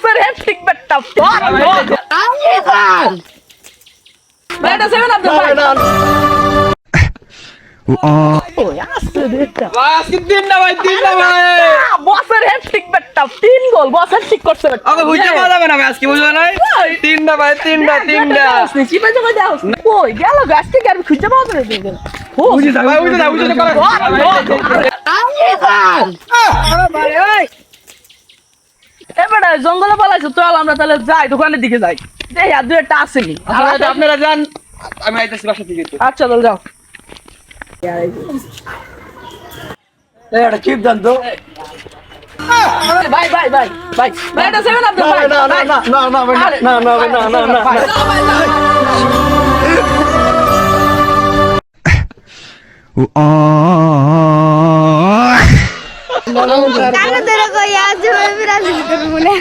বসের হ্যাটট্রিক ব্যাটটা ব্যাটা সেভেন আপ ভাই ওই আসছে দেখটা বাস কি তিন না ভাই বসের হ্যাটট্রিক ব্যাটটা 3 গোল বস হ্যাটট্রিক করছে আগে বুঝতে পারবে না আজকে বুঝবে না তিনটা ভাই তিনটা কি পাইছো কই দাও ওই গেল গাছ থেকে আর খুঁজে পাওয়া যায় না বুঝি ভাই বুঝি করে ভাই ওই এবারে জঙ্গলে পালাইছো চল আমরা তাহলে যাই দোকানের দিকে যাই দেখি আর দুই একটা আসেনি আপনারা যান আমি আইতাছি বাসা থেকে আচ্ছা চল যাও এই একটা চিপ দেন তো। ভাই ভাই ভাই ভাই ভাই এটা সেভেন আপ ভাই না না না না না ভাই, না না ভাই, না না না টাকা ধরে কই আজ বিরাজ মনে